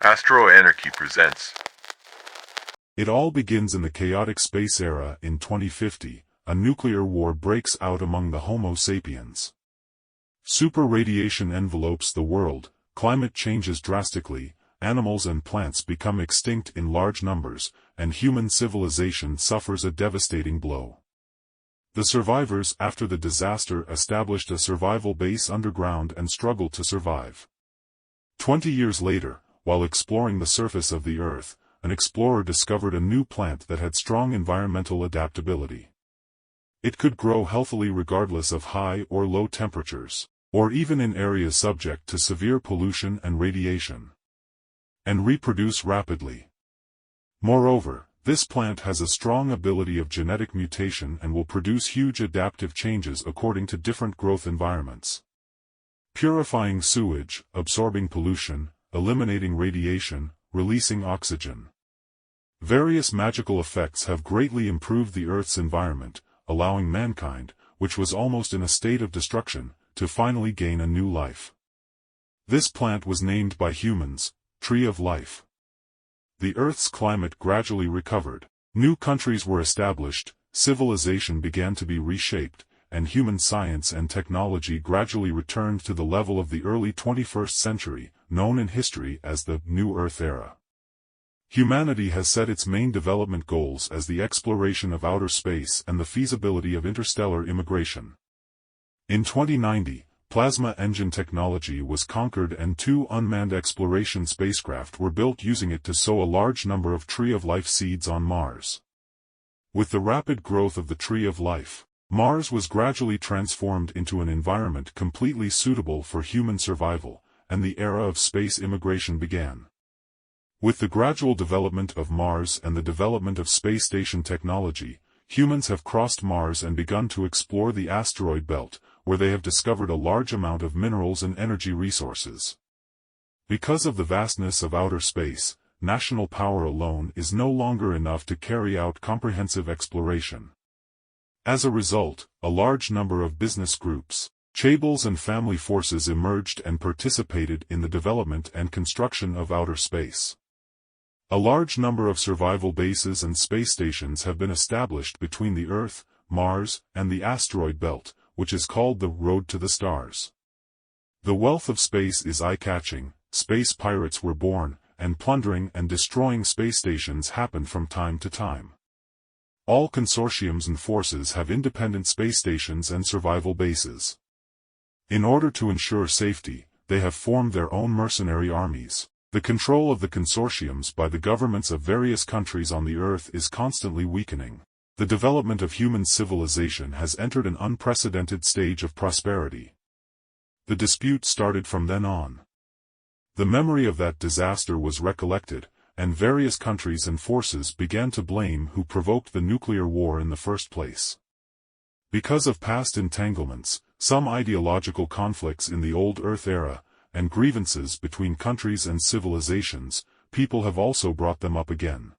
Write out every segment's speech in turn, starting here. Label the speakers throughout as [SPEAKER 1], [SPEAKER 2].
[SPEAKER 1] Astro Anarchy presents.
[SPEAKER 2] It all begins in the chaotic space era in 2050. A nuclear war breaks out among the Homo sapiens. Super radiation envelopes the world, climate changes drastically, animals and plants become extinct in large numbers, and human civilization suffers a devastating blow. The survivors after the disaster established a survival base underground and struggled to survive. 20 years later, while exploring the surface of the Earth, an explorer discovered a new plant that had strong environmental adaptability. It could grow healthily regardless of high or low temperatures, or even in areas subject to severe pollution and radiation, and reproduce rapidly. Moreover, this plant has a strong ability of genetic mutation and will produce huge adaptive changes according to different growth environments. Purifying sewage, absorbing pollution, eliminating radiation, releasing oxygen. Various magical effects have greatly improved the Earth's environment, allowing mankind, which was almost in a state of destruction, to finally gain a new life. This plant was named by humans, Tree of Life. The Earth's climate gradually recovered, new countries were established, civilization began to be reshaped, and human science and technology gradually returned to the level of the early 21st century, known in history as the New Earth era. Humanity has set its main development goals as the exploration of outer space and the feasibility of interstellar immigration. In 2090, plasma engine technology was conquered and 2 unmanned exploration spacecraft were built using it to sow a large number of Tree of Life seeds on Mars. With the rapid growth of the Tree of Life, Mars was gradually transformed into an environment completely suitable for human survival, and the era of space immigration began. With the gradual development of Mars and the development of space station technology, humans have crossed Mars and begun to explore the asteroid belt, where they have discovered a large amount of minerals and energy resources. Because of the vastness of outer space, national power alone is no longer enough to carry out comprehensive exploration. As a result, a large number of business groups, chaebol and family forces emerged and participated in the development and construction of outer space. A large number of survival bases and space stations have been established between the Earth, Mars, and the asteroid belt, which is called the Road to the Stars. The wealth of space is eye-catching, space pirates were born, and plundering and destroying space stations happened from time to time. All consortiums and forces have independent space stations and survival bases. In order to ensure safety, they have formed their own mercenary armies. The control of the consortiums by the governments of various countries on the Earth is constantly weakening. The development of human civilization has entered an unprecedented stage of prosperity. The dispute started from then on. The memory of that disaster was recollected, and various countries and forces began to blame who provoked the nuclear war in the first place. Because of past entanglements, some ideological conflicts in the old Earth era, and grievances between countries and civilizations, people have also brought them up again.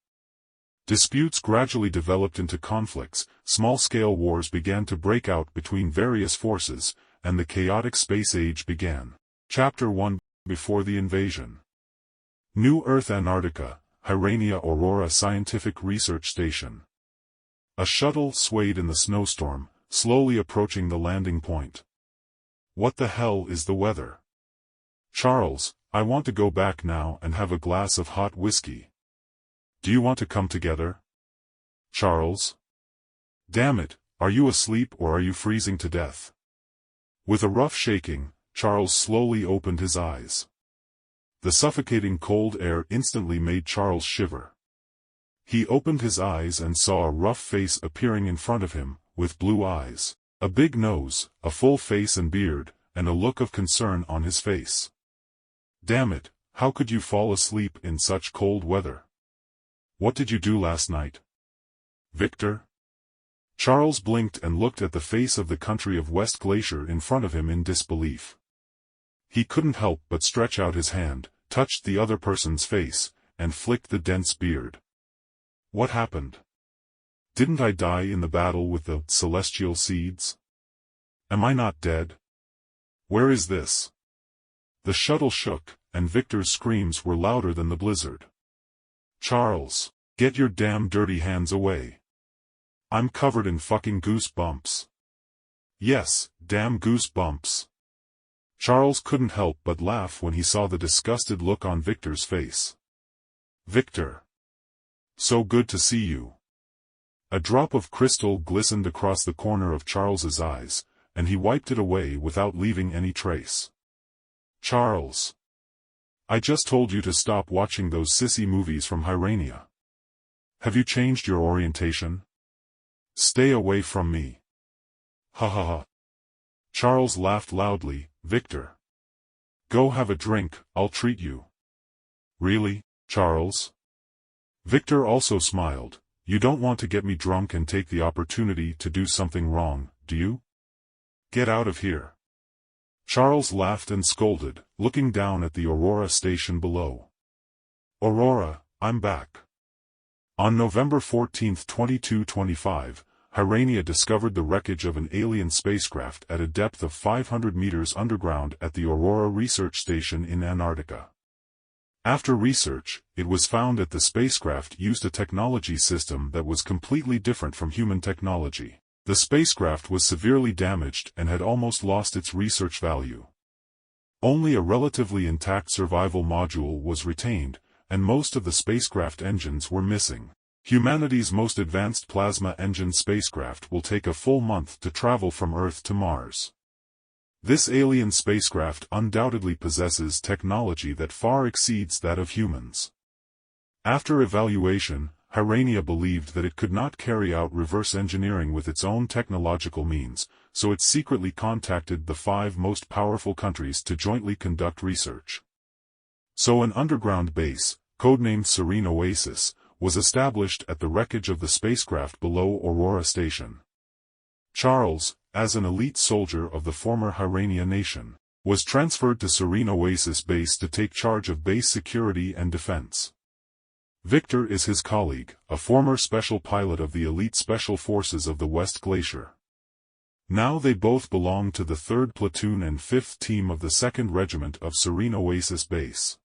[SPEAKER 2] Disputes gradually developed into conflicts, small-scale wars began to break out between various forces, and the chaotic space age began. Chapter 1 Before the Invasion. New Earth Antarctica, Hyrania Aurora Scientific Research Station. A shuttle swayed in the snowstorm, slowly approaching the landing point. What the hell is the weather? Charles, I want to go back now and have a glass of hot whiskey. Do you want to come together? Charles? Damn it, are you asleep or are you freezing to death? With a rough shaking, Charles slowly opened his eyes. The suffocating cold air instantly made Charles shiver. He opened his eyes and saw a rough face appearing in front of him, with blue eyes, a big nose, a full face and beard, and a look of concern on his face. Damn it, how could you fall asleep in such cold weather? What did you do last night? Victor? Charles blinked and looked at the face of the country of West Glacier in front of him in disbelief. He couldn't help but stretch out his hand, touched the other person's face, and flicked the dense beard. What happened? Didn't I die in the battle with the celestial seeds? Am I not dead? Where is this? The shuttle shook, and Victor's screams were louder than the blizzard. "Charles, get your damn dirty hands away. I'm covered in fucking goosebumps." Yes, damn goosebumps. Charles couldn't help but laugh when he saw the disgusted look on Victor's face. "Victor. So good to see you." A drop of crystal glistened across the corner of Charles's eyes, and he wiped it away without leaving any trace. "Charles. I just told you to stop watching those sissy movies from Hyrania. Have you changed your orientation? Stay away from me." "Ha ha ha." Charles laughed loudly. "Victor. Go have a drink, I'll treat you." "Really, Charles?" Victor also smiled. "You don't want to get me drunk and take the opportunity to do something wrong, do you? Get out of here." Charles laughed and scolded, looking down at the Aurora station below. "Aurora, I'm back." On November 14, 2225, Hyrania discovered the wreckage of an alien spacecraft at a depth of 500 meters underground at the Aurora Research Station in Antarctica. After research, it was found that the spacecraft used a technology system that was completely different from human technology. The spacecraft was severely damaged and had almost lost its research value. Only a relatively intact survival module was retained, and most of the spacecraft engines were missing. Humanity's most advanced plasma engine spacecraft will take a full month to travel from Earth to Mars. This alien spacecraft undoubtedly possesses technology that far exceeds that of humans. After evaluation, Hyrania believed that it could not carry out reverse engineering with its own technological means, so it secretly contacted the 5 most powerful countries to jointly conduct research. So an underground base, codenamed Serene Oasis, was established at the wreckage of the spacecraft below Aurora Station. Charles, as an elite soldier of the former Hyrania nation, was transferred to Serene Oasis base to take charge of base security and defense. Victor is his colleague, a former special pilot of the elite special forces of the West Glacier. Now they both belong to the 3rd Platoon and 5th Team of the 2nd Regiment of Serene Oasis base.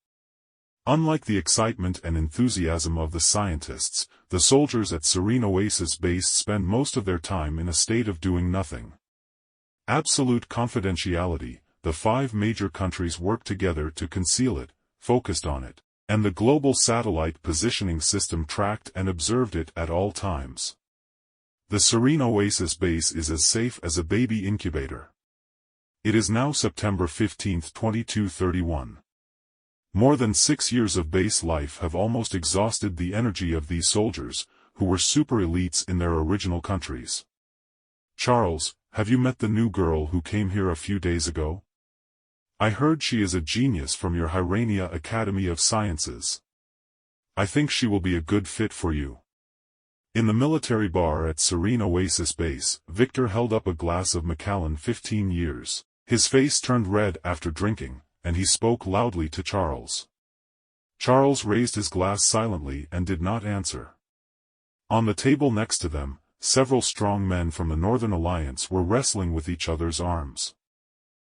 [SPEAKER 2] Unlike the excitement and enthusiasm of the scientists, the soldiers at Serene Oasis base spend most of their time in a state of doing nothing. Absolute confidentiality, the 5 major countries work together to conceal it, focused on it, and the global satellite positioning system tracked and observed it at all times. The Serene Oasis base is as safe as a baby incubator. It is now September 15, 2231. More than 6 years of base life have almost exhausted the energy of these soldiers, who were super elites in their original countries. "Charles, have you met the new girl who came here a few days ago? I heard she is a genius from your Hyrania Academy of Sciences. I think she will be a good fit for you." In the military bar at Serene Oasis base, Victor held up a glass of Macallan 15 years. His face turned red after drinking, and he spoke loudly to Charles. Charles raised his glass silently and did not answer. On the table next to them, several strong men from the Northern Alliance were wrestling with each other's arms.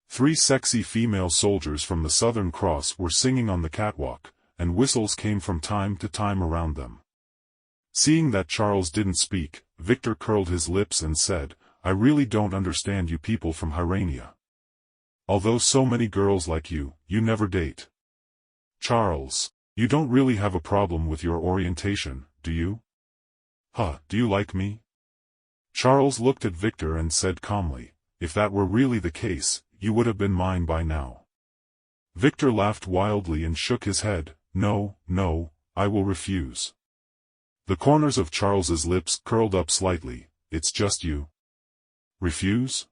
[SPEAKER 2] 3 sexy female soldiers from the Southern Cross were singing on the catwalk, and whistles came from time to time around them. Seeing that Charles didn't speak, Victor curled his lips and said, "I really don't understand you people from Hyrania. Although so many girls like you, you never date. Charles, you don't really have a problem with your orientation, do you? Do you like me?" Charles looked at Victor and said calmly, "If that were really the case, you would have been mine by now." Victor laughed wildly and shook his head. No, I will refuse." The corners of Charles's lips curled up slightly. "It's just you. Refuse?"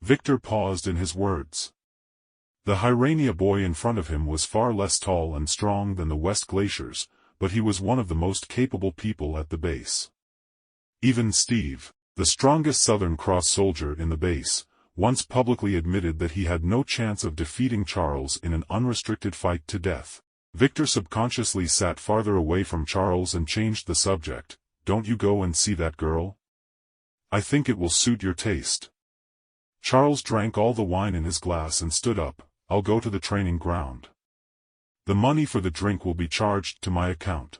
[SPEAKER 2] Victor paused in his words. The Hyrania boy in front of him was far less tall and strong than the West Glaciers, but he was one of the most capable people at the base. Even Steve, the strongest Southern Cross soldier in the base, once publicly admitted that he had no chance of defeating Charles in an unrestricted fight to death. Victor subconsciously sat farther away from Charles and changed the subject. "Don't you go and see that girl? I think it will suit your taste." Charles drank all the wine in his glass and stood up. "I'll go to the training ground. The money for the drink will be charged to my account."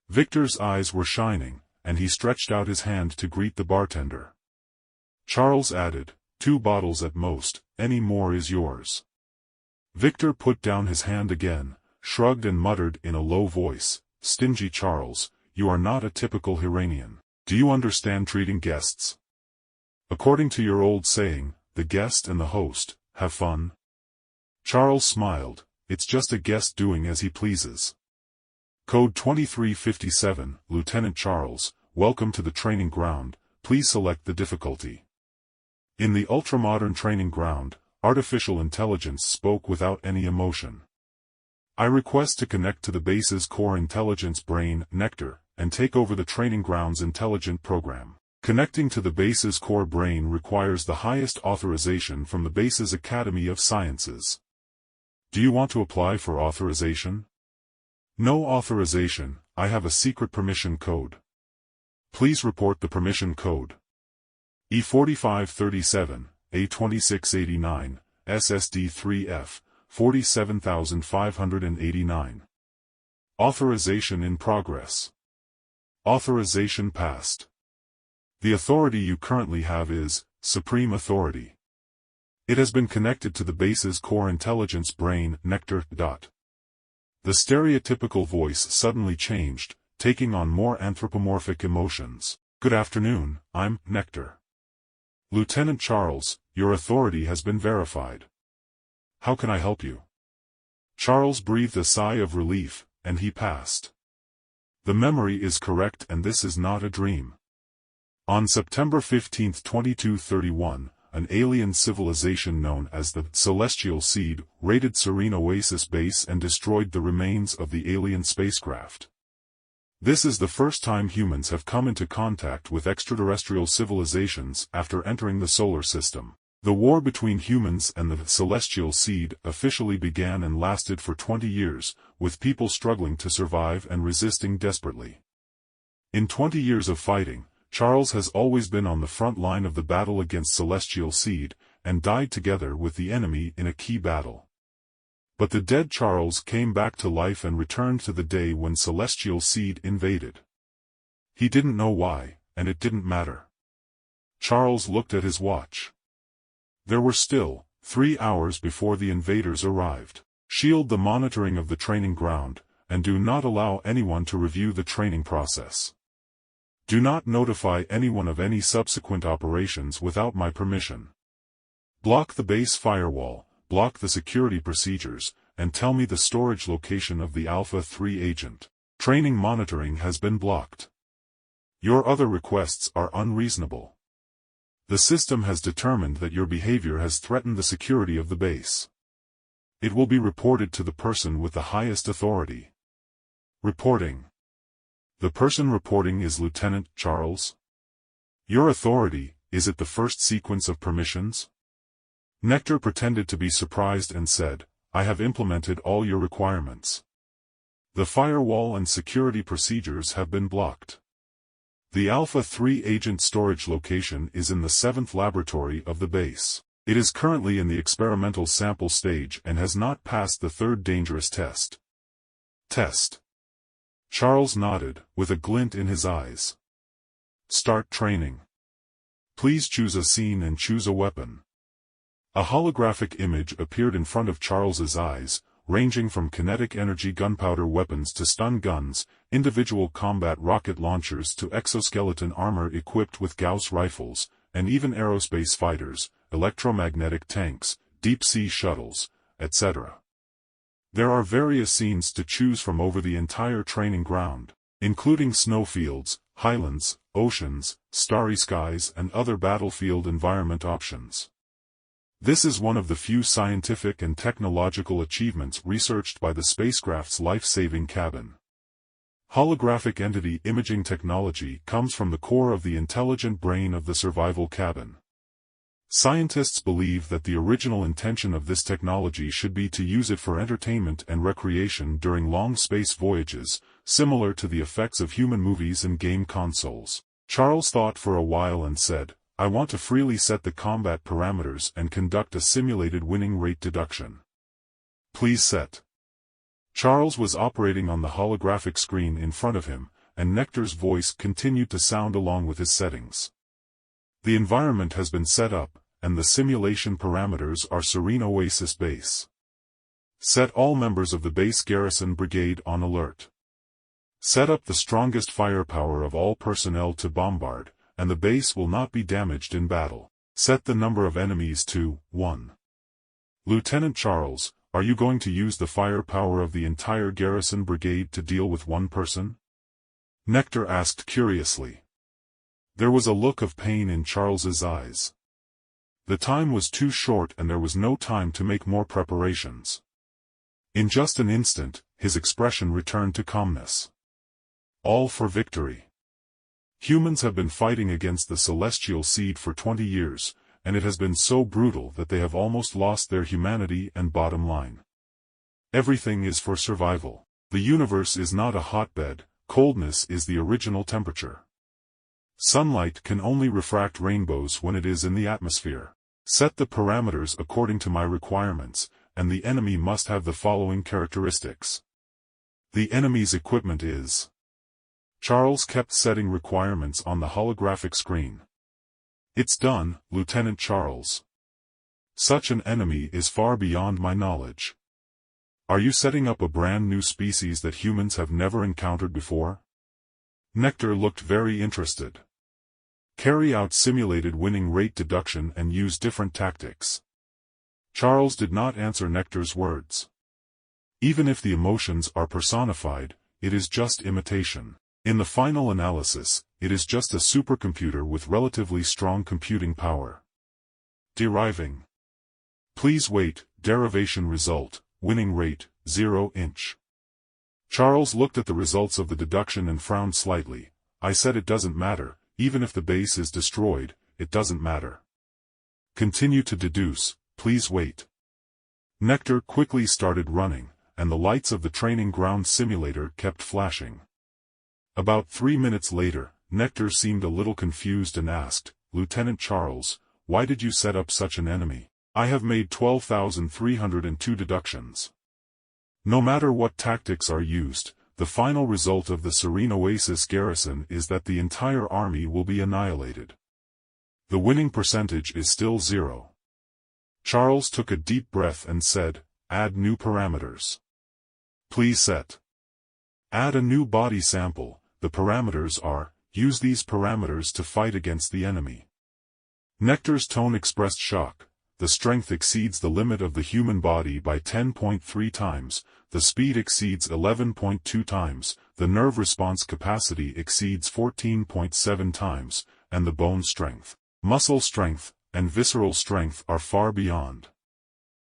[SPEAKER 2] Victor's eyes were shining, and he stretched out his hand to greet the bartender. Charles added, "2 bottles at most, any more is yours." Victor put down his hand again, shrugged and muttered in a low voice, "Stingy Charles, you are not a typical Iranian. Do you understand treating guests? According to your old saying, the guest and the host, have fun." Charles smiled, "It's just a guest doing as he pleases." Code 2357, Lieutenant Charles, welcome to the training ground, please select the difficulty. In the ultramodern training ground, artificial intelligence spoke without any emotion. "I request to connect to the base's core intelligence brain, Nectar, and take over the training ground's intelligent program. Connecting to the base's core brain requires the highest authorization from the base's Academy of Sciences. Do you want to apply for authorization?" "No authorization, I have a secret permission code." "Please report the permission code." E4537, A2689, SSD3F, 47589. Authorization in progress. Authorization passed. The authority you currently have is Supreme Authority. It has been connected to the base's core intelligence brain, Nectar. The stereotypical voice suddenly changed, taking on more anthropomorphic emotions. "Good afternoon, I'm Nectar. Lieutenant Charles, your authority has been verified. How can I help you?" Charles breathed a sigh of relief, and he passed. The memory is correct and this is not a dream. On September 15, 2231, an alien civilization known as the Celestial Seed raided Serene Oasis base and destroyed the remains of the alien spacecraft. This is the first time humans have come into contact with extraterrestrial civilizations after entering the solar system. The war between humans and the Celestial Seed officially began and lasted for 20 years, with people struggling to survive and resisting desperately. In 20 years of fighting, Charles has always been on the front line of the battle against Celestial Seed, and died together with the enemy in a key battle. But the dead Charles came back to life and returned to the day when Celestial Seed invaded. He didn't know why, and it didn't matter. Charles looked at his watch. There were still 3 hours before the invaders arrived. Shield the monitoring of the training ground, and do not allow anyone to review the training process. Do not notify anyone of any subsequent operations without my permission. Block the base firewall, block the security procedures, and tell me the storage location of the Alpha 3 agent. Training monitoring has been blocked. Your other requests are unreasonable. The system has determined that your behavior has threatened the security of the base. It will be reported to the person with the highest authority. Reporting. The person reporting is Lieutenant Charles. Your authority, is it the first sequence of permissions? Nectar pretended to be surprised and said, "I have implemented all your requirements. The firewall and security procedures have been blocked. The Alpha 3 agent storage location is in the 7th laboratory of the base. It is currently in the experimental sample stage and has not passed the 3rd dangerous test." Test. Charles nodded, with a glint in his eyes. Start training. Please choose a scene and choose a weapon. A holographic image appeared in front of Charles's eyes, ranging from kinetic energy gunpowder weapons to stun guns, individual combat rocket launchers to exoskeleton armor equipped with Gauss rifles, and even aerospace fighters, electromagnetic tanks, deep-sea shuttles, etc. There are various scenes to choose from over the entire training ground, including snowfields, highlands, oceans, starry skies and other battlefield environment options. This is one of the few scientific and technological achievements researched by the spacecraft's life-saving cabin. Holographic entity imaging technology comes from the core of the intelligent brain of the survival cabin. Scientists believe that the original intention of this technology should be to use it for entertainment and recreation during long space voyages, similar to the effects of human movies and game consoles. Charles thought for a while and said, "I want to freely set the combat parameters and conduct a simulated winning rate deduction. Please set." Charles was operating on the holographic screen in front of him, and Nectar's voice continued to sound along with his settings. The environment has been set up, and the simulation parameters are Serene Oasis Base. Set all members of the base garrison brigade on alert. Set up the strongest firepower of all personnel to bombard, and the base will not be damaged in battle. Set the number of enemies to 1. Lieutenant Charles, are you going to use the firepower of the entire garrison brigade to deal with one person? Nectar asked curiously. There was a look of pain in Charles's eyes. The time was too short and there was no time to make more preparations. In just an instant, his expression returned to calmness. All for victory. Humans have been fighting against the celestial seed for 20 years, and it has been so brutal that they have almost lost their humanity and bottom line. Everything is for survival. The universe is not a hotbed, coldness is the original temperature. Sunlight can only refract rainbows when it is in the atmosphere. Set the parameters according to my requirements, and the enemy must have the following characteristics. The enemy's equipment is. Charles kept setting requirements on the holographic screen. It's done, Lieutenant Charles. Such an enemy is far beyond my knowledge. Are you setting up a brand new species that humans have never encountered before? Nectar looked very interested. Carry out simulated winning rate deduction and use different tactics. Charles did not answer Nectar's words. Even if the emotions are personified, it is just imitation. In the final analysis, it is just a supercomputer with relatively strong computing power. Deriving. Please wait, derivation result, winning rate, 0 inch. Charles looked at the results of the deduction and frowned slightly. I said it doesn't matter, even if the base is destroyed, it doesn't matter. Continue to deduce, please wait. Nectar quickly started running, and the lights of the training ground simulator kept flashing. About 3 minutes later, Nectar seemed a little confused and asked, Lieutenant Charles, why did you set up such an enemy? I have made 12,302 deductions. No matter what tactics are used, the final result of the Serene Oasis garrison is that the entire army will be annihilated. The winning percentage is still 0. Charles took a deep breath and said, add new parameters. Please set. Add a new body sample. The parameters are, use these parameters to fight against the enemy. Nectar's tone expressed shock. The strength exceeds the limit of the human body by 10.3 times, the speed exceeds 11.2 times, the nerve response capacity exceeds 14.7 times, and the bone strength, muscle strength, and visceral strength are far beyond.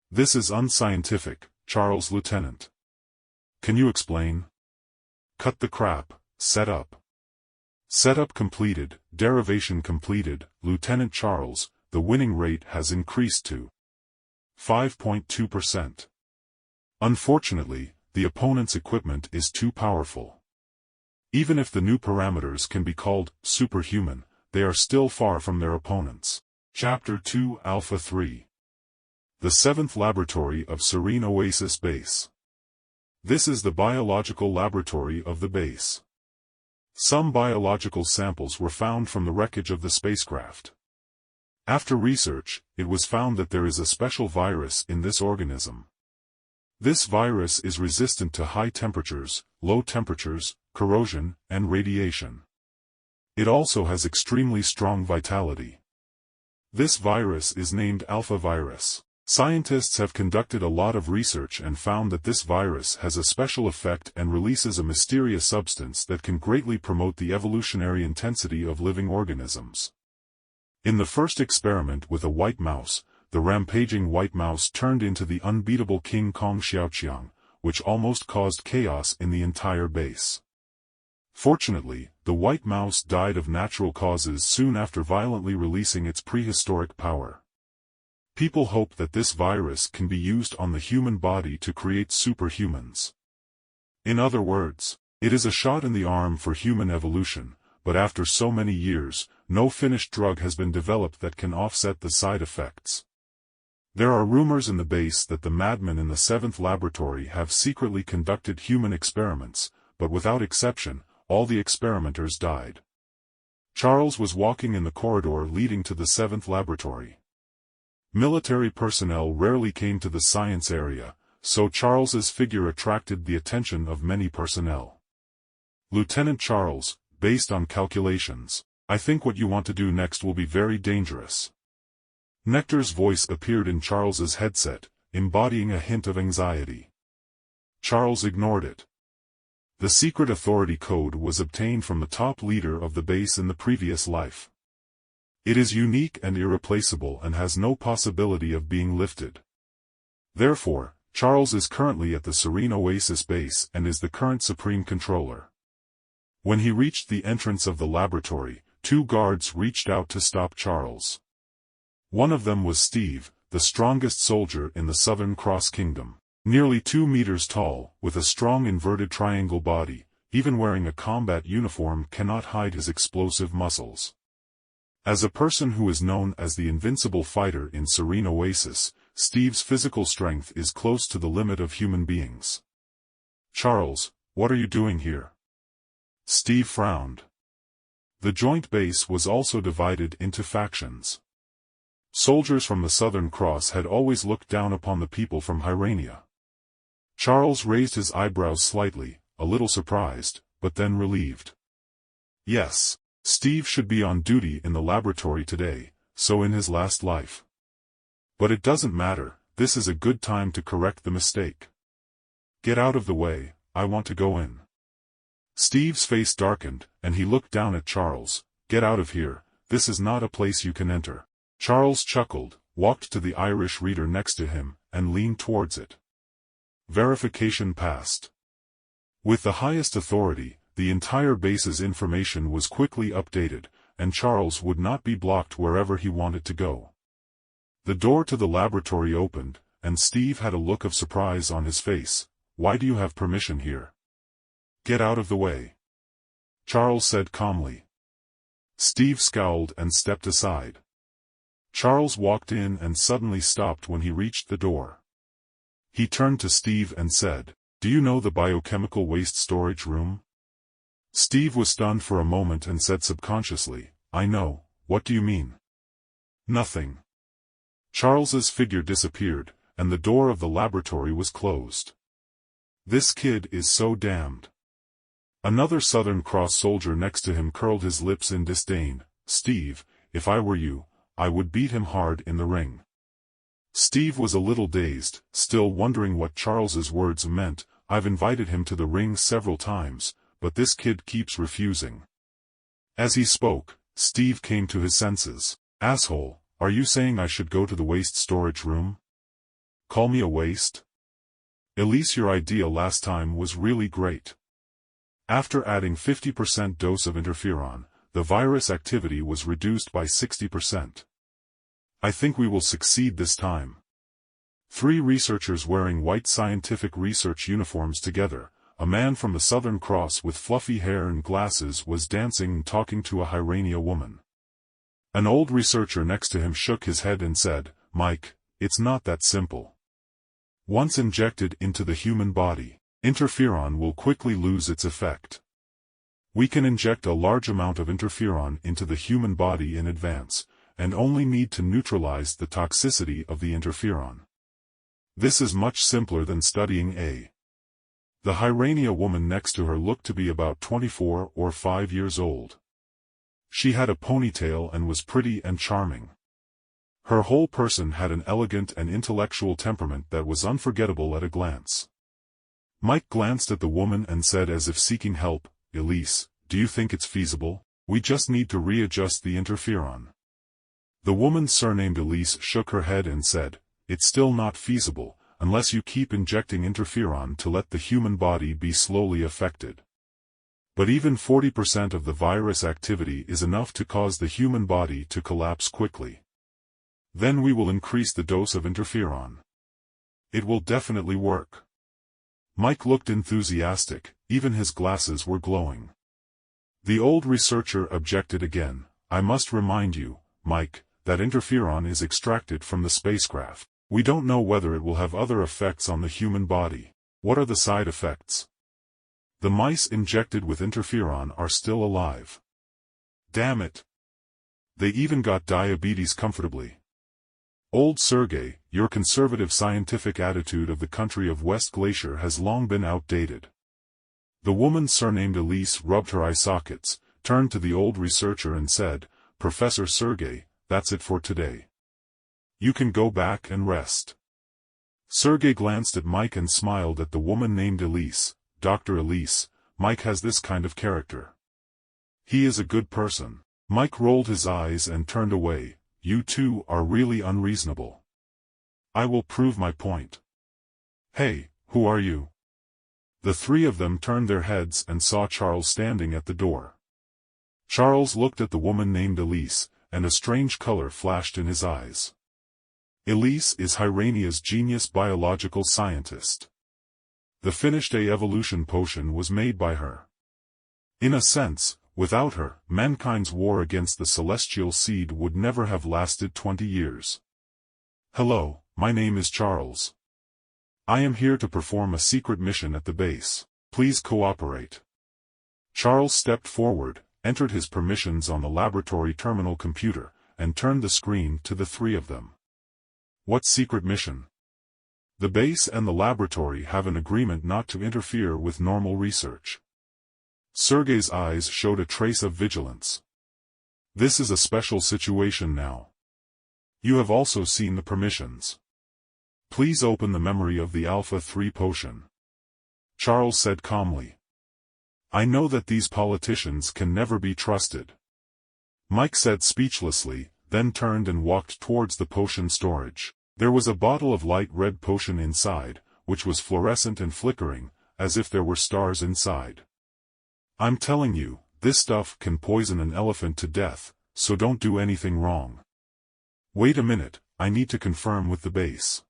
[SPEAKER 2] This is unscientific, Charles Lieutenant. Can you explain? Cut the crap. Setup. Setup completed, derivation completed, Lieutenant Charles, the winning rate has increased to 5.2%. Unfortunately, the opponent's equipment is too powerful. Even if the new parameters can be called superhuman, they are still far from their opponents. Chapter 2 Alpha 3. The 7th Laboratory of Serene Oasis Base. This is the biological laboratory of the base. Some biological samples were found from the wreckage of the spacecraft. After research, it was found that there is a special virus in this organism. This virus is resistant to high temperatures, low temperatures, corrosion, and radiation. It also has extremely strong vitality. This virus is named alpha virus. Scientists have conducted a lot of research and found that this virus has a special effect and releases a mysterious substance that can greatly promote the evolutionary intensity of living organisms. In the first experiment with a white mouse, the rampaging white mouse turned into the unbeatable King Kong Xiaoqiang, which almost caused chaos in the entire base. Fortunately, the white mouse died of natural causes soon after violently releasing its prehistoric power. People hope that this virus can be used on the human body to create superhumans. In other words, it is a shot in the arm for human evolution, but after so many years, no finished drug has been developed that can offset the side effects. There are rumors in the base that the madmen in the 7th laboratory have secretly conducted human experiments, but without exception, all the experimenters died. Charles was walking in the corridor leading to the 7th laboratory. Military personnel rarely came to the science area, so Charles's figure attracted the attention of many personnel. Lieutenant Charles, based on calculations, I think what you want to do next will be very dangerous. Nectar's voice appeared in Charles's headset, embodying a hint of anxiety. Charles ignored it. The secret authority code was obtained from the top leader of the base in the previous life. It is unique and irreplaceable and has no possibility of being lifted. Therefore, Charles is currently at the Serene Oasis base and is the current Supreme Controller. When he reached the entrance of the laboratory, 2 guards reached out to stop Charles. One of them was Steve, the strongest soldier in the Southern Cross Kingdom. Nearly 2 meters tall, with a strong inverted triangle body, even wearing a combat uniform cannot hide his explosive muscles. As a person who is known as the invincible fighter in Serene Oasis, Steve's physical strength is close to the limit of human beings. Charles, what are you doing here? Steve frowned. The joint base was also divided into factions. Soldiers from the Southern Cross had always looked down upon the people from Hyrania. Charles raised his eyebrows slightly, a little surprised, but then relieved. Yes, Steve should be on duty in the laboratory today, so in his last life. But it doesn't matter, this is a good time to correct the mistake. Get out of the way, I want to go in. Steve's face darkened, and he looked down at Charles. Get out of here, this is not a place you can enter. Charles chuckled, walked to the Irish reader next to him, and leaned towards it. Verification passed. With the highest authority, the entire base's information was quickly updated, and Charles would not be blocked wherever he wanted to go. The door to the laboratory opened, and Steve had a look of surprise on his face. Why do you have permission here? Get out of the way. Charles said calmly. Steve scowled and stepped aside. Charles walked in and suddenly stopped when he reached the door. He turned to Steve and said, "Do you know the biochemical waste storage room?" Steve was stunned for a moment and said subconsciously, "I know, what do you mean?" "Nothing." Charles's figure disappeared, and the door of the laboratory was closed. This kid is so damned. Another Southern Cross soldier next to him curled his lips in disdain. Steve, if I were you, I would beat him hard in the ring. Steve was a little dazed, still wondering what Charles's words meant. I've invited him to the ring several times, but this kid keeps refusing. As he spoke, Steve came to his senses. Asshole, are you saying I should go to the waste storage room? Call me a waste? Elise, your idea last time was really great. After adding 50% dose of interferon, the virus activity was reduced by 60%. I think we will succeed this time. 3 researchers wearing white scientific research uniforms together, a man from the Southern Cross with fluffy hair and glasses was dancing and talking to a Hyrania woman. An old researcher next to him shook his head and said, Mike, it's not that simple. Once injected into the human body, interferon will quickly lose its effect. We can inject a large amount of interferon into the human body in advance, and only need to neutralize the toxicity of the interferon. This is much simpler than studying A. The Hyrania woman next to her looked to be about 24 or 5 years old. She had a ponytail and was pretty and charming. Her whole person had an elegant and intellectual temperament that was unforgettable at a glance. Mike glanced at the woman and said as if seeking help, Elise, do you think it's feasible? We just need to readjust the interferon. The woman surnamed Elise shook her head and said, it's still not feasible, unless you keep injecting interferon to let the human body be slowly affected. But even 40% of the virus activity is enough to cause the human body to collapse quickly. Then we will increase the dose of interferon. It will definitely work. Mike looked enthusiastic, even his glasses were glowing. The old researcher objected again. I must remind you, Mike, that interferon is extracted from the spacecraft. We don't know whether it will have other effects on the human body. What are the side effects? The mice injected with interferon are still alive. Damn it. They even got diabetes comfortably. Old Sergey, your conservative scientific attitude of the country of West Glacier has long been outdated. The woman surnamed Elise rubbed her eye sockets, turned to the old researcher and said, "Professor Sergey, that's it for today. You can go back and rest." Sergey glanced at Mike and smiled at the woman named Elise. "Dr. Elise, Mike has this kind of character. He is a good person." Mike rolled his eyes and turned away. "You two are really unreasonable. I will prove my point." "Hey, who are you?" The three of them turned their heads and saw Charles standing at the door. Charles looked at the woman named Elise, and a strange color flashed in his eyes. Elise is Hyrania's genius biological scientist. The finished evolution potion was made by her. In a sense, without her, mankind's war against the celestial seed would never have lasted 20 years. "Hello, my name is Charles. I am here to perform a secret mission at the base. Please cooperate." Charles stepped forward, entered his permissions on the laboratory terminal computer, and turned the screen to the three of them. "What secret mission?" "The base and the laboratory have an agreement not to interfere with normal research." Sergey's eyes showed a trace of vigilance. "This is a special situation now. You have also seen the permissions. Please open the memory of the Alpha-3 potion." Charles said calmly. "I know that these politicians can never be trusted." Mike said speechlessly, then turned and walked towards the potion storage. There was a bottle of light red potion inside, which was fluorescent and flickering, as if there were stars inside. "I'm telling you, this stuff can poison an elephant to death, so don't do anything wrong." "Wait a minute, I need to confirm with the base."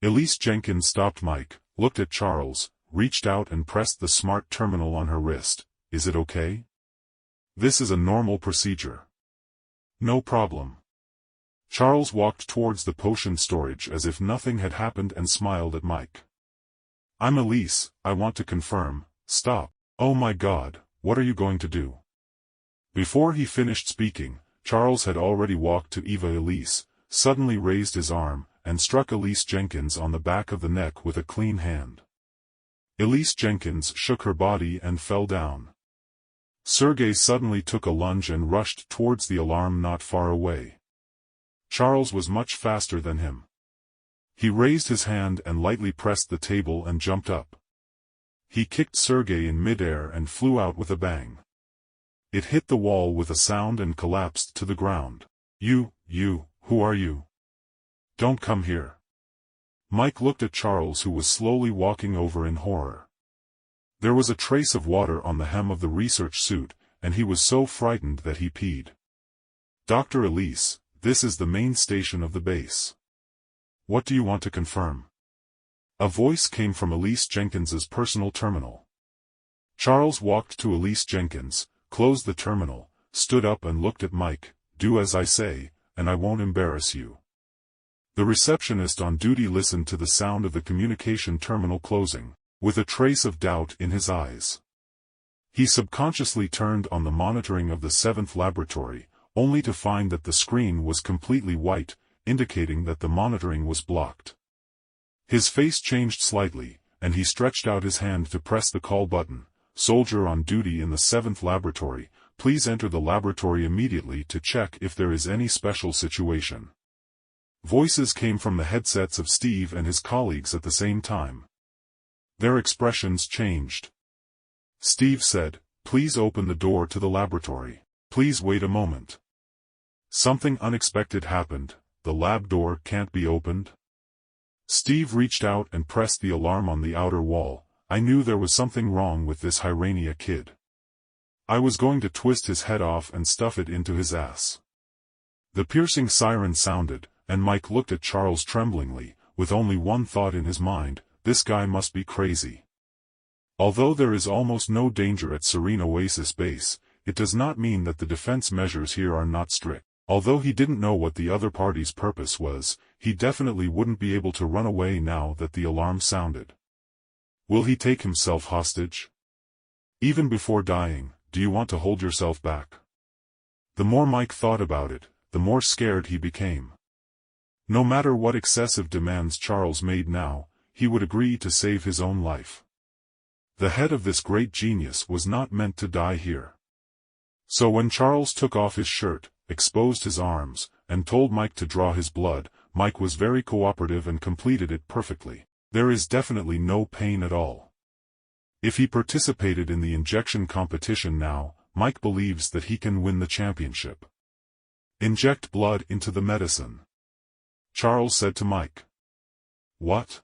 [SPEAKER 2] Elise Jenkins stopped Mike, looked at Charles, reached out and pressed the smart terminal on her wrist. "Is it okay? This is a normal procedure." "No problem." Charles walked towards the potion storage as if nothing had happened and smiled at Mike. "I'm Elise, I want to confirm." "Stop. Oh my God, what are you going to do?" Before he finished speaking, Charles had already walked to Eva Elise, suddenly raised his arm, and struck Elise Jenkins on the back of the neck with a clean hand. Elise Jenkins shook her body and fell down. Sergey suddenly took a lunge and rushed towards the alarm not far away. Charles was much faster than him. He raised his hand and lightly pressed the table and jumped up. He kicked Sergey in midair and flew out with a bang. It hit the wall with a sound and collapsed to the ground. You, who are you? Don't come here." Mike looked at Charles, who was slowly walking over in horror. There was a trace of water on the hem of the research suit, and he was so frightened that he peed. "Dr. Elise, this is the main station of the base. What do you want to confirm?" A voice came from Elise Jenkins's personal terminal. Charles walked to Elise Jenkins, closed the terminal, stood up and looked at Mike. "Do as I say, and I won't embarrass you." The receptionist on duty listened to the sound of the communication terminal closing, with a trace of doubt in his eyes. He subconsciously turned on the monitoring of the 7th laboratory, only to find that the screen was completely white, indicating that the monitoring was blocked. His face changed slightly, and he stretched out his hand to press the call button. "Soldier on duty in the 7th laboratory, please enter the laboratory immediately to check if there is any special situation." Voices came from the headsets of Steve and his colleagues at the same time. Their expressions changed. Steve said, "Please open the door to the laboratory. Please wait a moment. Something unexpected happened, the lab door can't be opened." Steve reached out and pressed the alarm on the outer wall. "I knew there was something wrong with this Hyrania kid. I was going to twist his head off and stuff it into his ass." The piercing siren sounded, and Mike looked at Charles tremblingly, with only one thought in his mind: this guy must be crazy. Although there is almost no danger at Serene Oasis Base, it does not mean that the defense measures here are not strict. Although he didn't know what the other party's purpose was, he definitely wouldn't be able to run away now that the alarm sounded. Will he take himself hostage? Even before dying, do you want to hold yourself back? The more Mike thought about it, the more scared he became. No matter what excessive demands Charles made now, he would agree to save his own life. The head of this great genius was not meant to die here. So when Charles took off his shirt, exposed his arms, and told Mike to draw his blood, Mike was very cooperative and completed it perfectly. There is definitely no pain at all. If he participated in the injection competition now, Mike believes that he can win the championship. Inject blood into the medicine, Charles said to Mike. What?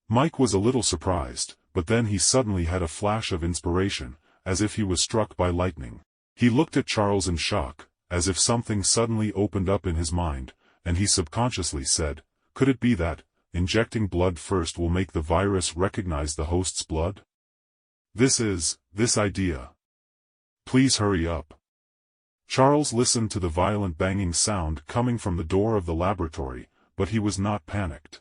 [SPEAKER 2] Mike was a little surprised, but then he suddenly had a flash of inspiration, as if he was struck by lightning. He looked at Charles in shock, as if something suddenly opened up in his mind, and he subconsciously said, could it be that, injecting blood first will make the virus recognize the host's blood? This idea. Please hurry up. Charles listened to the violent banging sound coming from the door of the laboratory, but he was not panicked.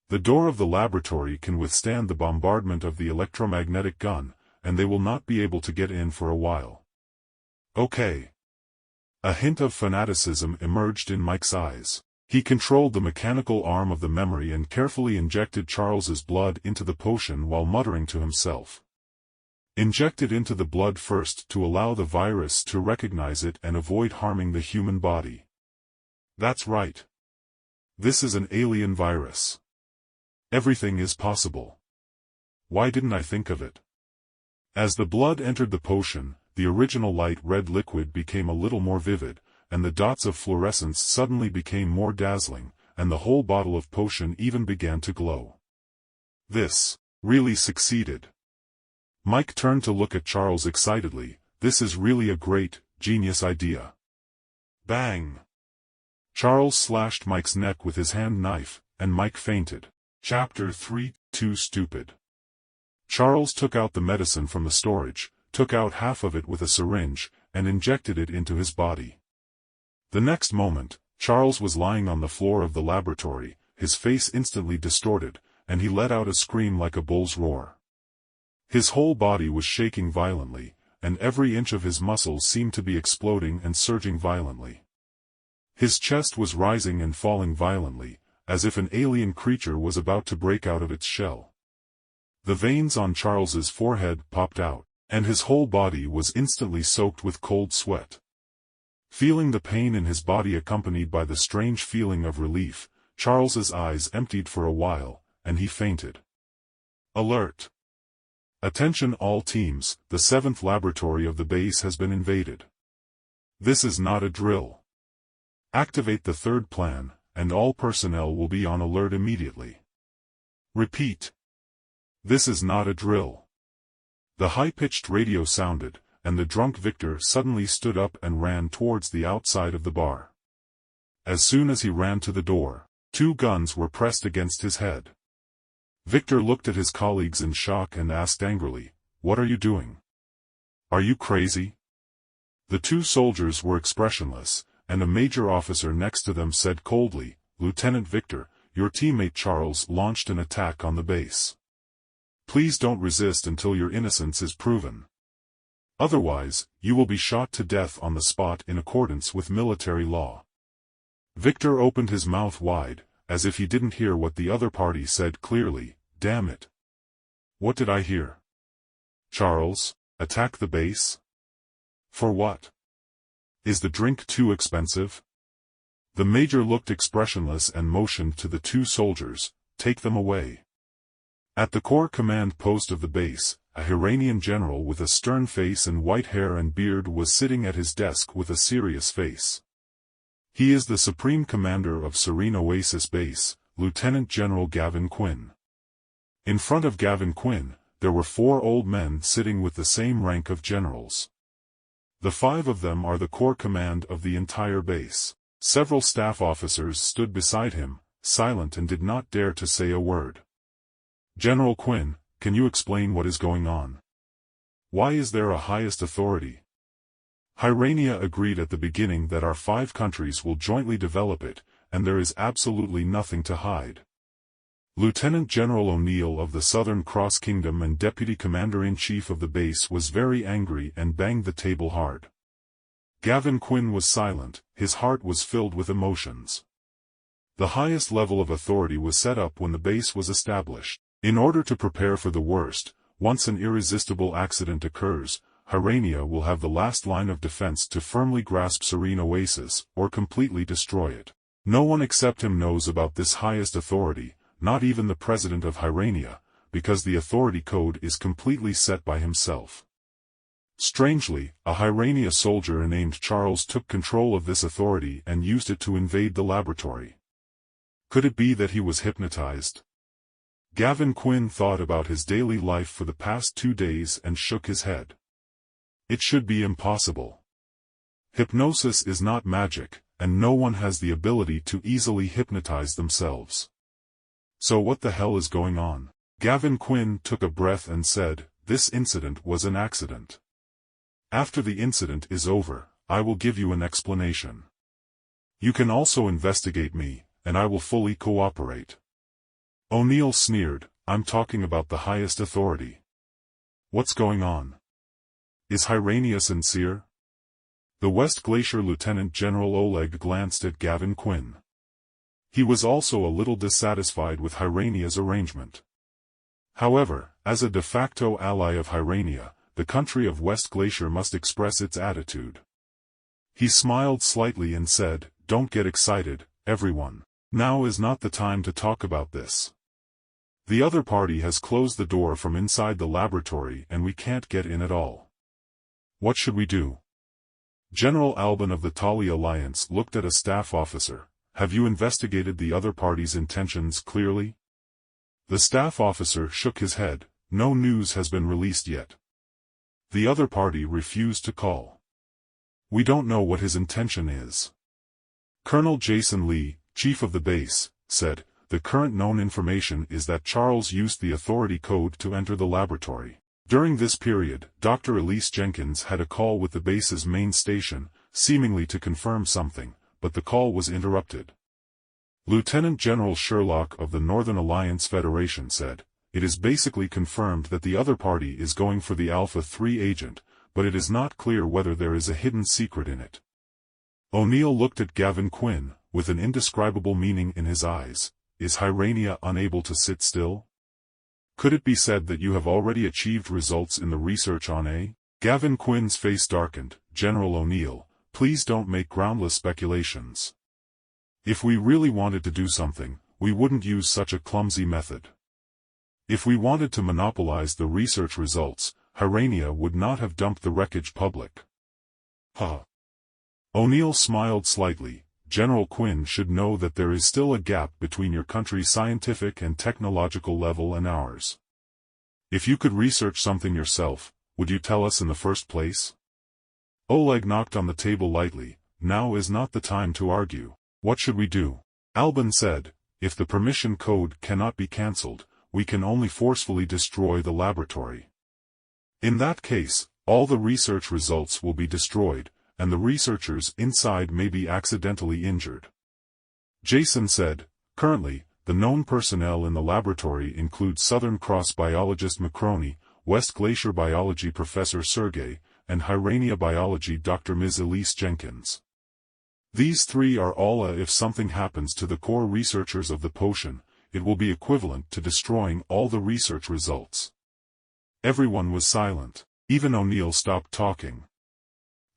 [SPEAKER 2] The door of the laboratory can withstand the bombardment of the electromagnetic gun, and they will not be able to get in for a while. Okay. A hint of fanaticism emerged in Mike's eyes. He controlled the mechanical arm of the memory and carefully injected Charles's blood into the potion while muttering to himself. Inject it into the blood first to allow the virus to recognize it and avoid harming the human body. That's right. This is an alien virus. Everything is possible. Why didn't I think of it? As the blood entered the potion, the original light red liquid became a little more vivid, and the dots of fluorescence suddenly became more dazzling, and the whole bottle of potion even began to glow. This really succeeded. Mike turned to look at Charles excitedly. This is really a great, genius idea. Bang! Charles slashed Mike's neck with his hand knife, and Mike fainted. Chapter 3, Too Stupid. Charles took out the medicine from the storage, took out half of it with a syringe, and injected it into his body. The next moment, Charles was lying on the floor of the laboratory, his face instantly distorted, and he let out a scream like a bull's roar. His whole body was shaking violently, and every inch of his muscles seemed to be exploding and surging violently. His chest was rising and falling violently, as if an alien creature was about to break out of its shell. The veins on Charles's forehead popped out, and his whole body was instantly soaked with cold sweat. Feeling the pain in his body accompanied by the strange feeling of relief, Charles's eyes emptied for a while, and he fainted. Alert! Attention all teams, the 7th laboratory of the base has been invaded. This is not a drill. Activate the 3rd plan, and all personnel will be on alert immediately. Repeat. This is not a drill. The high-pitched radio sounded, and the drunk Victor suddenly stood up and ran towards the outside of the bar. As soon as he ran to the door, 2 guns were pressed against his head. Victor looked at his colleagues in shock and asked angrily, "What are you doing? Are you crazy?" The 2 soldiers were expressionless, and a major officer next to them said coldly, "Lieutenant Victor, your teammate Charles launched an attack on the base. Please don't resist until your innocence is proven. Otherwise, you will be shot to death on the spot in accordance with military law." Victor opened his mouth wide, as if he didn't hear what the other party said clearly. Damn it. What did I hear? Charles, attack the base? For what? Is the drink too expensive? The major looked expressionless and motioned to the 2 soldiers, "Take them away." At the core command post of the base, a Iranian general with a stern face and white hair and beard was sitting at his desk with a serious face. He is the Supreme Commander of Serene Oasis Base, Lieutenant General Gavin Quinn. In front of Gavin Quinn, there were 4 old men sitting with the same rank of generals. The 5 of them are the core command of the entire base. Several staff officers stood beside him, silent and did not dare to say a word. "General Quinn, can you explain what is going on? Why is there a highest authority?" Hyrania agreed at the beginning that our 5 countries will jointly develop it, and there is absolutely nothing to hide. Lieutenant General O'Neill of the Southern Cross Kingdom and Deputy Commander-in-Chief of the base was very angry and banged the table hard. Gavin Quinn was silent, his heart was filled with emotions. The highest level of authority was set up when the base was established. In order to prepare for the worst, once an irresistible accident occurs, Hyrania will have the last line of defense to firmly grasp Serene Oasis, or completely destroy it. No one except him knows about this highest authority, not even the President of Hyrania, because the authority code is completely set by himself. Strangely, a Hyrania soldier named Charles took control of this authority and used it to invade the laboratory. Could it be that he was hypnotized? Gavin Quinn thought about his daily life for the past 2 days and shook his head. It should be impossible. Hypnosis is not magic, and no one has the ability to easily hypnotize themselves. So what the hell is going on? Gavin Quinn took a breath and said, "This incident was an accident. After the incident is over, I will give you an explanation. You can also investigate me, and I will fully cooperate." O'Neill sneered, "I'm talking about the highest authority. What's going on? Is Hyrania sincere?" The West Glacier Lieutenant General Oleg glanced at Gavin Quinn. He was also a little dissatisfied with Hyrania's arrangement. However, as a de facto ally of Hyrania, the country of West Glacier must express its attitude. He smiled slightly and said, "Don't get excited, everyone. Now is not the time to talk about this. The other party has closed the door from inside the laboratory and we can't get in at all. What should we do?" General Albin of the Tali Alliance looked at a staff officer. "Have you investigated the other party's intentions clearly?" The staff officer shook his head. "No news has been released yet. The other party refused to call. We don't know what his intention is." Colonel Jason Lee, chief of the base, said, "The current known information is that Charles used the authority code to enter the laboratory. During this period, Dr. Elise Jenkins had a call with the base's main station, seemingly to confirm something, but the call was interrupted." Lieutenant General Sherlock of the Northern Alliance Federation said, "It is basically confirmed that the other party is going for the Alpha 3 agent, but it is not clear whether there is a hidden secret in it." O'Neill looked at Gavin Quinn, with an indescribable meaning in his eyes. "Is Hyrania unable to sit still? Could it be said that you have already achieved results in the research on A?" Gavin Quinn's face darkened. "General O'Neill, please don't make groundless speculations. If we really wanted to do something, we wouldn't use such a clumsy method. If we wanted to monopolize the research results, Hyrania would not have dumped the wreckage public." "Huh." O'Neill smiled slightly. "General Quinn should know that there is still a gap between your country's scientific and technological level and ours. If you could research something yourself, would you tell us in the first place?" Oleg knocked on the table lightly. "Now is not the time to argue. What should we do?" Albin said, "If the permission code cannot be cancelled, we can only forcefully destroy the laboratory. In that case, all the research results will be destroyed, and the researchers inside may be accidentally injured." Jason said, "Currently, the known personnel in the laboratory include Southern Cross biologist Macroni, West Glacier biology professor Sergey, and Hyrania biology Dr. Ms. Elise Jenkins. These 3 are all if something happens to the core researchers of the potion, it will be equivalent to destroying all the research results." Everyone was silent. Even O'Neill stopped talking.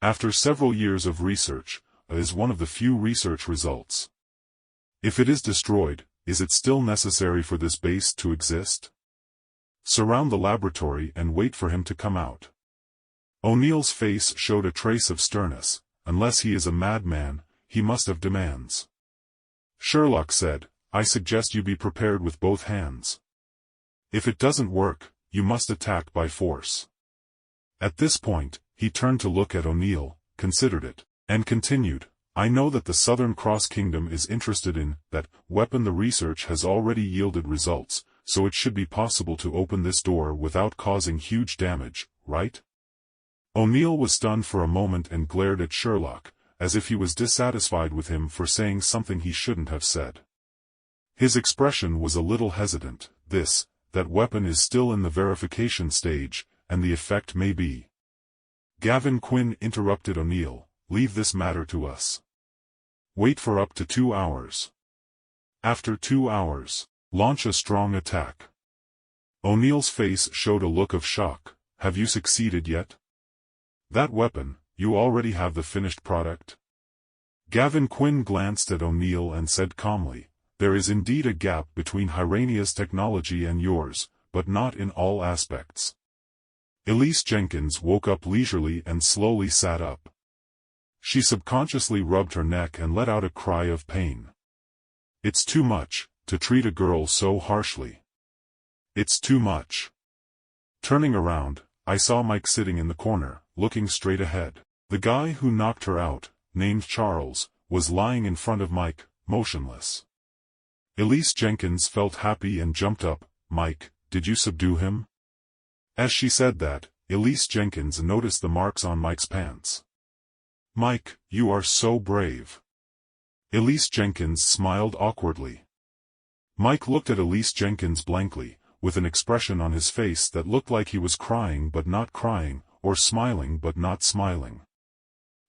[SPEAKER 2] After several years of research, A is one of the few research results. If it is destroyed, is it still necessary for this base to exist? Surround the laboratory and wait for him to come out. O'Neill's face showed a trace of sternness. Unless he is a madman, he must have demands. Sherlock said, "I suggest you be prepared with both hands. If it doesn't work, you must attack by force." At this point, he turned to look at O'Neill, considered it, and continued, "I know that the Southern Cross Kingdom is interested in that weapon. The research has already yielded results, so it should be possible to open this door without causing huge damage, right?" O'Neill was stunned for a moment and glared at Sherlock, as if he was dissatisfied with him for saying something he shouldn't have said. His expression was a little hesitant. That weapon is still in the verification stage, and the effect may be. Gavin Quinn interrupted O'Neill. Leave this matter to us. Wait for up to 2 hours. After 2 hours, launch a strong attack. O'Neill's face showed a look of shock. Have you succeeded yet? That weapon, you already have the finished product? Gavin Quinn glanced at O'Neill and said calmly, there is indeed a gap between Hyrania's technology and yours, but not in all aspects. Elise Jenkins woke up leisurely and slowly sat up. She subconsciously rubbed her neck and let out a cry of pain. It's too much, to treat a girl so harshly. It's too much. Turning around, I saw Mike sitting in the corner, looking straight ahead. The guy who knocked her out, named Charles, was lying in front of Mike, motionless. Elise Jenkins felt happy and jumped up. Mike, did you subdue him? As she said that, Elise Jenkins noticed the marks on Mike's pants. Mike, you are so brave. Elise Jenkins smiled awkwardly. Mike looked at Elise Jenkins blankly, with an expression on his face that looked like he was crying but not crying, or smiling but not smiling.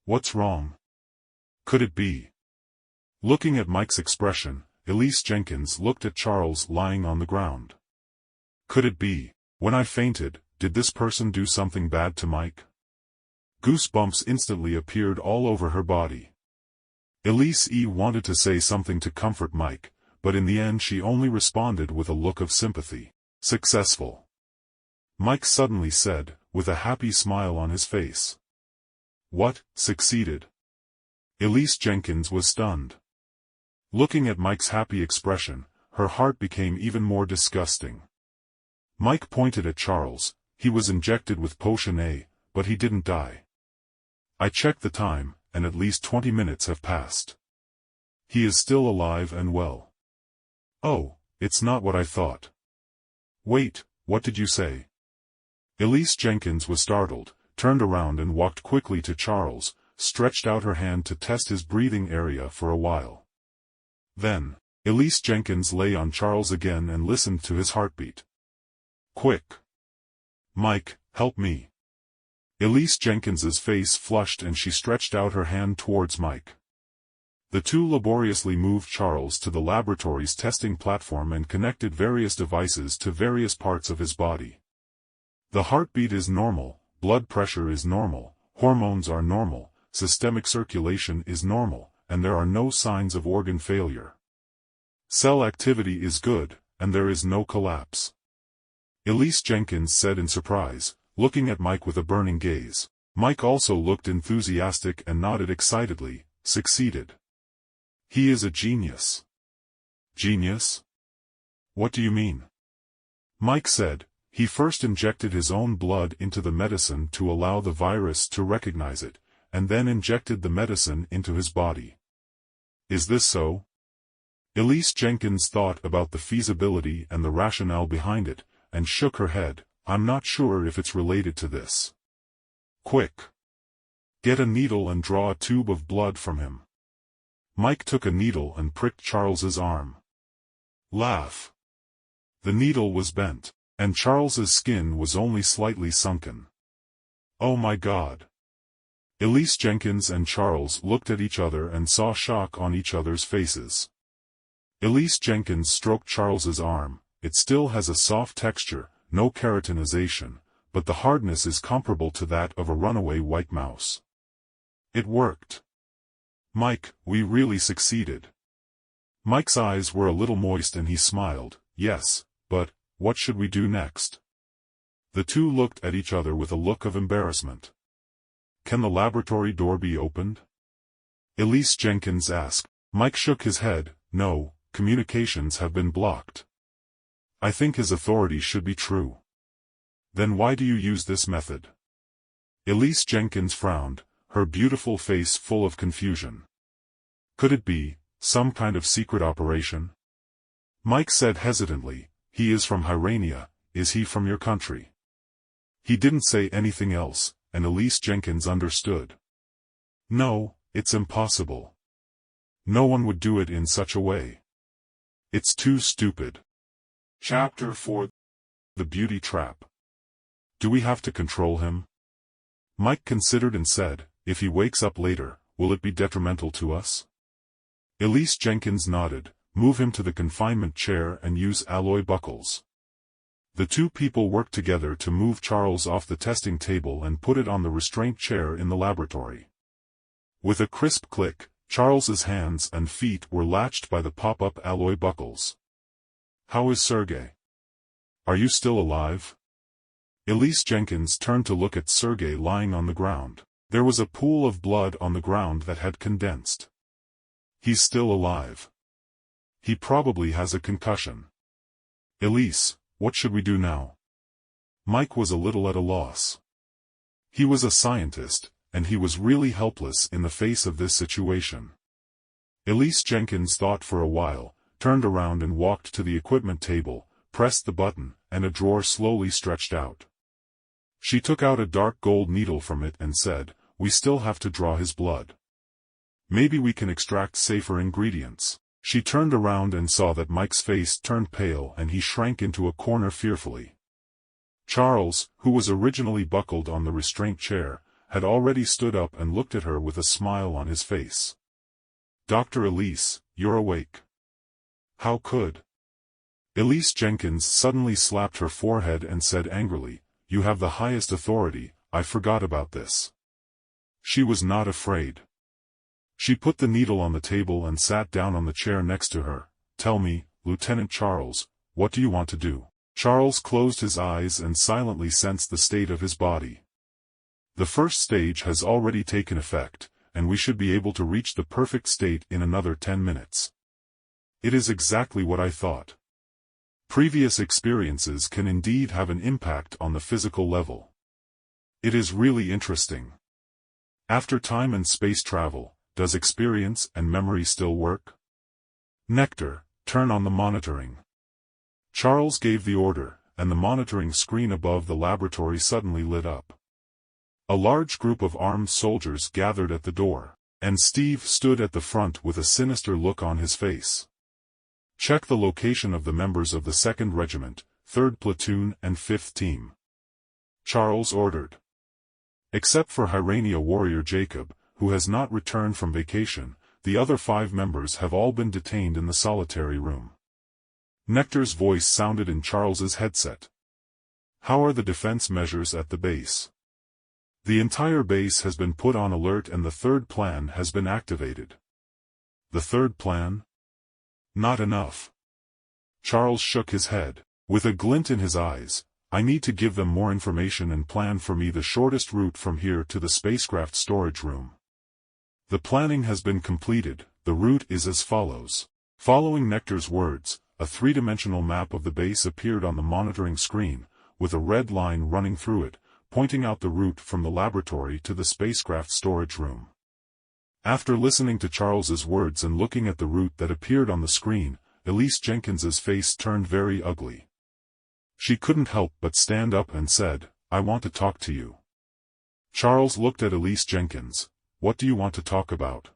[SPEAKER 2] What's wrong? Could it be? Looking at Mike's expression, Elise Jenkins looked at Charles lying on the ground. Could it be, when I fainted, did this person do something bad to Mike? Goosebumps instantly appeared all over her body. Elise wanted to say something to comfort Mike, but in the end she only responded with a look of sympathy. Successful. Mike suddenly said, with a happy smile on his face. What, succeeded? Elise Jenkins was stunned. Looking at Mike's happy expression, her heart became even more disgusting. Mike pointed at Charles. He was injected with potion A, but he didn't die. I checked the time, and at least 20 minutes have passed. He is still alive and well. Oh, it's not what I thought. Wait, what did you say? Elise Jenkins was startled, turned around and walked quickly to Charles, stretched out her hand to test his breathing area for a while. Then, Elise Jenkins lay on Charles again and listened to his heartbeat. Quick! Mike, help me! Elise Jenkins's face flushed and she stretched out her hand towards Mike. The two laboriously moved Charles to the laboratory's testing platform and connected various devices to various parts of his body. The heartbeat is normal, blood pressure is normal, hormones are normal, systemic circulation is normal, and there are no signs of organ failure. Cell activity is good, and there is no collapse. Elise Jenkins said in surprise, looking at Mike with a burning gaze. Mike also looked enthusiastic and nodded excitedly. Succeeded. He is a genius. Genius? What do you mean? Mike said, he first injected his own blood into the medicine to allow the virus to recognize it, and then injected the medicine into his body. Is this so? Elise Jenkins thought about the feasibility and the rationale behind it, and shook her head. I'm not sure if it's related to this. Quick! Get a needle and draw a tube of blood from him. Mike took a needle and pricked Charles's arm. Laugh! The needle was bent, and Charles's skin was only slightly sunken. Oh my God! Elise Jenkins and Charles looked at each other and saw shock on each other's faces. Elise Jenkins stroked Charles's arm. It still has a soft texture, no keratinization, but the hardness is comparable to that of a runaway white mouse. It worked. Mike, we really succeeded. Mike's eyes were a little moist and he smiled. Yes, but, what should we do next? The two looked at each other with a look of embarrassment. Can the laboratory door be opened? Elise Jenkins asked. Mike shook his head. No, communications have been blocked. I think his authority should be true. Then why do you use this method? Elise Jenkins frowned, her beautiful face full of confusion. Could it be some kind of secret operation? Mike said hesitantly, he is from Hyrania. Is he from your country? He didn't say anything else, and Elise Jenkins understood. No, it's impossible. No one would do it in such a way. It's too stupid. Chapter 4: The Beauty Trap. Do we have to control him? Mike considered and said, if he wakes up later, will it be detrimental to us? Elise Jenkins nodded. Move him to the confinement chair and use alloy buckles. The two people worked together to move Charles off the testing table and put it on the restraint chair in the laboratory. With a crisp click, Charles's hands and feet were latched by the pop-up alloy buckles. How is Sergey? Are you still alive? Elise Jenkins turned to look at Sergey lying on the ground. There was a pool of blood on the ground that had condensed. He's still alive. He probably has a concussion. Elise, what should we do now? Mike was a little at a loss. He was a scientist, and he was really helpless in the face of this situation. Elise Jenkins thought for a while, turned around and walked to the equipment table, pressed the button, and a drawer slowly stretched out. She took out a dark gold needle from it and said, "We still have to draw his blood. Maybe we can extract safer ingredients." She turned around and saw that Mike's face turned pale and he shrank into a corner fearfully. Charles, who was originally buckled on the restraint chair, had already stood up and looked at her with a smile on his face. "Dr. Elise, you're awake." "How could?" Elise Jenkins suddenly slapped her forehead and said angrily, "You have the highest authority, I forgot about this." She was not afraid. She put the needle on the table and sat down on the chair next to her. "Tell me, Lieutenant Charles, what do you want to do?" Charles closed his eyes and silently sensed the state of his body. "The first stage has already taken effect, and we should be able to reach the perfect state in another 10 minutes. It is exactly what I thought. Previous experiences can indeed have an impact on the physical level. It is really interesting. After time and space travel, does experience and memory still work? Nectar, turn on the monitoring." Charles gave the order, and the monitoring screen above the laboratory suddenly lit up. A large group of armed soldiers gathered at the door, and Steve stood at the front with a sinister look on his face. "Check the location of the members of the 2nd Regiment, 3rd Platoon and 5th Team," Charles ordered. Except for Hyrania warrior Jacob, who has not returned from vacation, the other 5 members have all been detained in the solitary room. Nectar's voice sounded in Charles's headset. "How are the defense measures at the base?" "The entire base has been put on alert and the 3rd plan has been activated." "The 3rd plan? Not enough." Charles shook his head. With a glint in his eyes, "I need to give them more information and plan for me the shortest route from here to the spacecraft storage room." "The planning has been completed. The route is as follows." Following Nectar's words, a 3-dimensional map of the base appeared on the monitoring screen, with a red line running through it, pointing out the route from the laboratory to the spacecraft storage room. After listening to Charles's words and looking at the route that appeared on the screen, Elise Jenkins's face turned very ugly. She couldn't help but stand up and said, "I want to talk to you." Charles looked at Elise Jenkins. "What do you want to talk about?"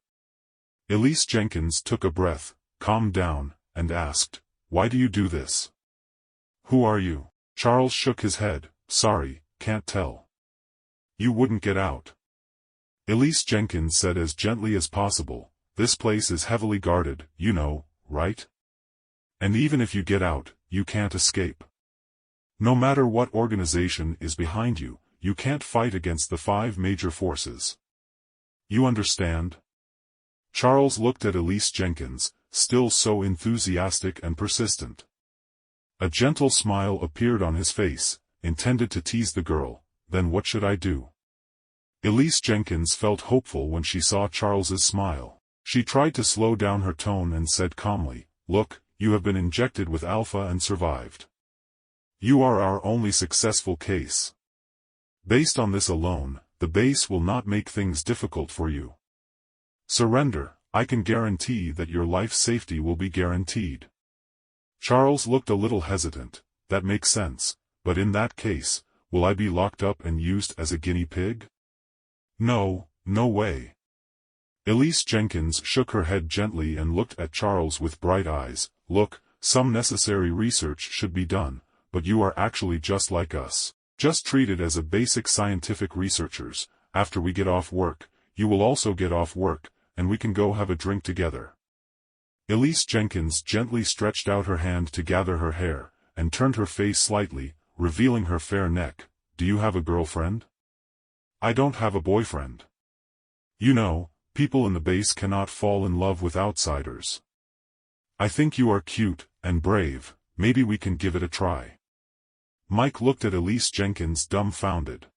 [SPEAKER 2] Elise Jenkins took a breath, calmed down, and asked, "Why do you do this? Who are you?" Charles shook his head. "Sorry, can't tell." "You wouldn't get out." Elise Jenkins said as gently as possible, "This place is heavily guarded, you know, right? And even if you get out, you can't escape. No matter what organization is behind you, you can't fight against the 5 major forces. You understand?" Charles looked at Elise Jenkins, still so enthusiastic and persistent. A gentle smile appeared on his face, intended to tease the girl. "Then what should I do?" Elise Jenkins felt hopeful when she saw Charles's smile. She tried to slow down her tone and said calmly, "Look, you have been injected with alpha and survived. You are our only successful case. Based on this alone, the base will not make things difficult for you. Surrender, I can guarantee that your life safety will be guaranteed." Charles looked a little hesitant. "That makes sense, but in that case, will I be locked up and used as a guinea pig? No, no way. Elise Jenkins shook her head gently and looked at Charles with bright eyes. Look, some necessary research should be done, but you are actually just like us. Just treated as a basic scientific researchers. After we get off work, you will also get off work, and we can go have a drink together. Elise Jenkins gently stretched out her hand to gather her hair, and turned her face slightly, revealing her fair neck. Do you have a girlfriend? I don't have a boyfriend. You know, people in the base cannot fall in love with outsiders. I think you are cute and brave. Maybe we can give it a try. Mike looked at Elise Jenkins dumbfounded.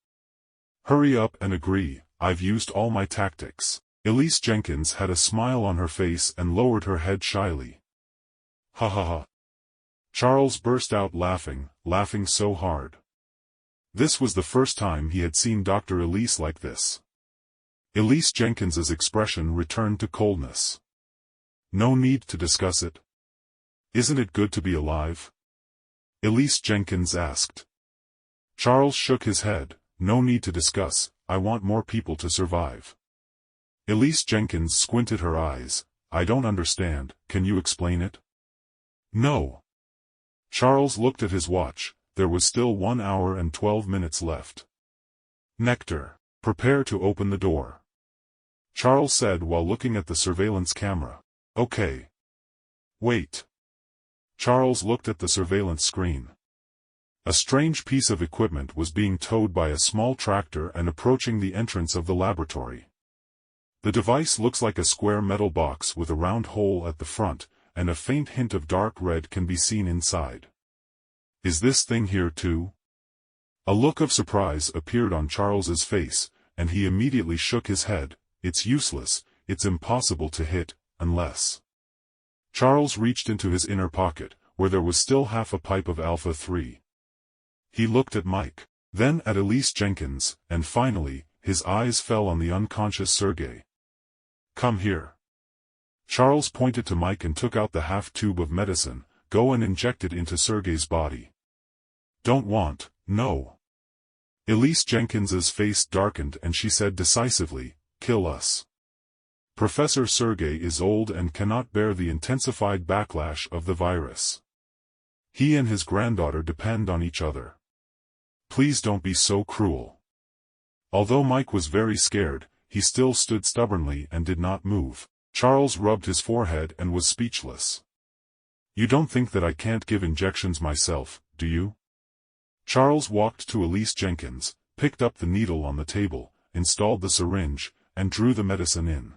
[SPEAKER 2] Hurry up and agree, I've used all my tactics. Elise Jenkins had a smile on her face and lowered her head shyly. Ha ha ha. Charles burst out laughing so hard. This was the first time he had seen Dr. Elise like this. Elise Jenkins's expression returned to coldness. No need to discuss it. Isn't it good to be alive? Elise Jenkins asked. Charles shook his head. No need to discuss, I want more people to survive. Elise Jenkins squinted her eyes. I don't understand, can you explain it? No. Charles looked at his watch. There was still 1 hour and 12 minutes left. Nectar, prepare to open the door, Charles said while looking at the surveillance camera. Okay. Wait. Charles looked at the surveillance screen. A strange piece of equipment was being towed by a small tractor and approaching the entrance of the laboratory. The device looks like a square metal box with a round hole at the front, and a faint hint of dark red can be seen inside. Is this thing here too? A look of surprise appeared on Charles's face, and he immediately shook his head. It's useless, it's impossible to hit, unless... Charles reached into his inner pocket, where there was still half a pipe of Alpha 3. He looked at Mike, then at Elise Jenkins, and finally, his eyes fell on the unconscious Sergei. Come here. Charles pointed to Mike and took out the half tube of medicine. Go and inject it into Sergei's body. Don't want, no. Elise Jenkins's face darkened and she said decisively, kill us. Professor Sergei is old and cannot bear the intensified backlash of the virus. He and his granddaughter depend on each other. Please don't be so cruel. Although Mike was very scared, he still stood stubbornly and did not move. Charles rubbed his forehead and was speechless. You don't think that I can't give injections myself, do you? Charles walked to Elise Jenkins, picked up the needle on the table, installed the syringe, and drew the medicine in.